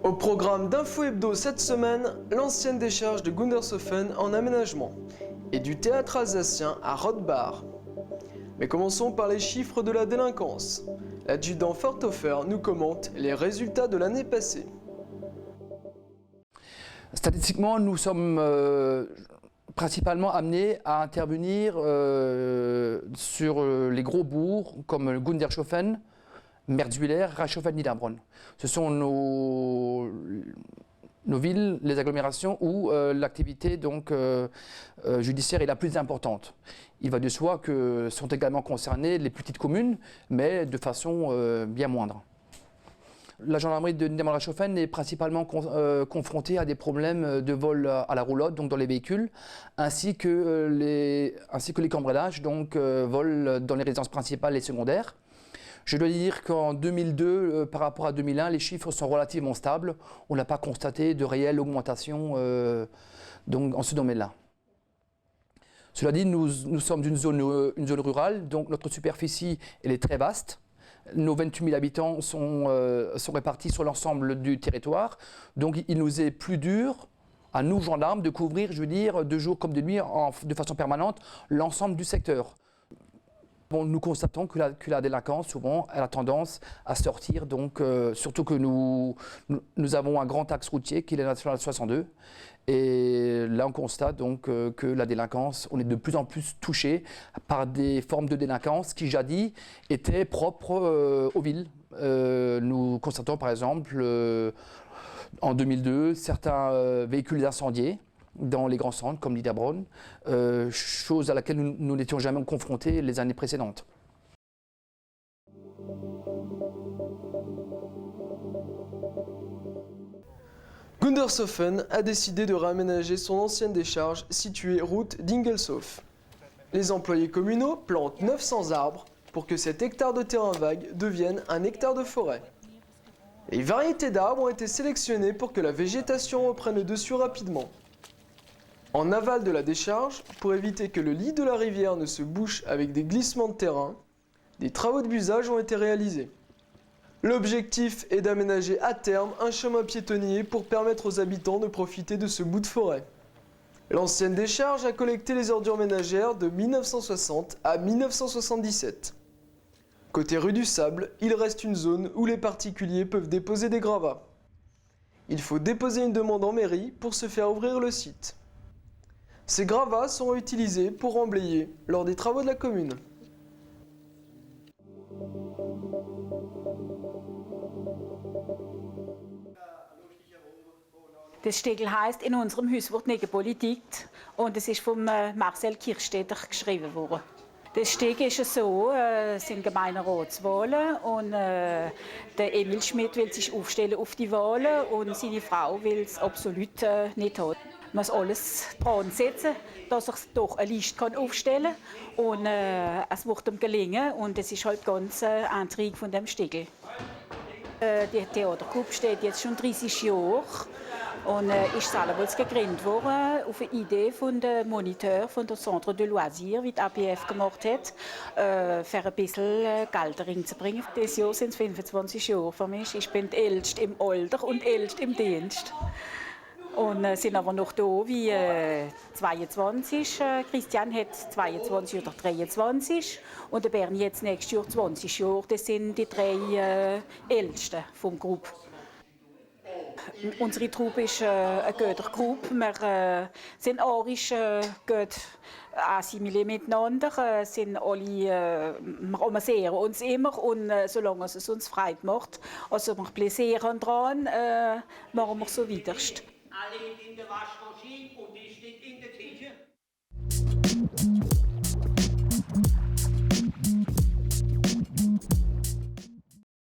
Au programme d'Info Hebdo cette semaine, l'ancienne décharge de Gundershofen en aménagement et du théâtre alsacien à Rothbard. Mais commençons par les chiffres de la délinquance. L'adjudant Forthofer nous commente les résultats de l'année passée. Statistiquement, nous sommes principalement amenés à intervenir sur les gros bourgs comme Gundershofen, Merzwiller, Reichshofen, Niederbronn. Ce sont nos villes, les agglomérations où l'activité judiciaire est la plus importante. Il va de soi que sont également concernées les petites communes, mais de façon bien moindre. La gendarmerie de Niederbronn-Reichshofen est principalement confrontée à des problèmes de vol à la roulotte, donc dans les véhicules, ainsi que les cambriolages, donc vols dans les résidences principales et secondaires. Je dois dire qu'en 2002, par rapport à 2001, les chiffres sont relativement stables. On n'a pas constaté de réelle augmentation en ce domaine-là. Cela dit, nous sommes une zone rurale, donc notre superficie elle est très vaste. Nos 28 000 habitants sont répartis sur l'ensemble du territoire. Donc il nous est plus dur, à nous gendarmes, de couvrir, je veux dire, de jour comme de nuit, de façon permanente, l'ensemble du secteur. Bon, nous constatons que la délinquance, souvent, elle a tendance à sortir, donc, surtout que nous avons un grand axe routier qui est la nationale 62. Et là, on constate donc que la délinquance, on est de plus en plus touché par des formes de délinquance qui, jadis, étaient propres aux villes. Nous constatons, par exemple, en 2002, certains véhicules incendiés dans les grands centres comme Niederbronn, chose à laquelle nous n'étions jamais confrontés les années précédentes. Gundershofen a décidé de réaménager son ancienne décharge située route d'Ingelshof. Les employés communaux plantent 900 arbres pour que cet hectare de terrain vague devienne un hectare de forêt. Les variétés d'arbres ont été sélectionnées pour que la végétation reprenne le dessus rapidement. En aval de la décharge, pour éviter que le lit de la rivière ne se bouche avec des glissements de terrain, des travaux de buisage ont été réalisés. L'objectif est d'aménager à terme un chemin piétonnier pour permettre aux habitants de profiter de ce bout de forêt. L'ancienne décharge a collecté les ordures ménagères de 1960 à 1977. Côté rue du Sable, il reste une zone où les particuliers peuvent déposer des gravats. Il faut déposer une demande en mairie pour se faire ouvrir le site. Ces gravats sont utilisés pour emblayer lors des travaux de la commune. Das Stegel heißt in unserem Hauswort nicht Politik und es ist von Marcel Kirchsteder geschrieben worden. Das Steg ist so, es sind Gemeinderatswahlen und der Emil Schmidt will sich aufstellen auf die Wahlen und seine Frau will es absolut nicht haben. Man muss alles dran setzen, dass er doch eine Liste aufstellen kann und es wird ihm gelingen und das ist halt ganz ein Trick von dem Stegel. Die Theatergruppe steht jetzt schon 30 Jahre und ist selber gegründet worden auf eine Idee von dem Moniteur von der Centre de Loisirs, wie die APF gemacht hat, für ein bisschen Geld reinzubringen. Dieses Jahr sind es 25 Jahre für mich. Ich bin die Älteste im Alter und Älteste im Dienst. Und sind aber noch da wie 22. Christian hat 22 oder 23 und der Bernie jetzt nächstes Jahr 20 Jahre. Das sind die drei Ältesten vom Gruppe. Unsere Truppe ist eine gute Gruppe. Wir sind arisch gut assimiliert miteinander, sind alle, wir amüsieren uns immer und solange es uns Freude macht, also wir pläsieren dran, machen wir so weiterst. Alle mit in der Waschmaschine.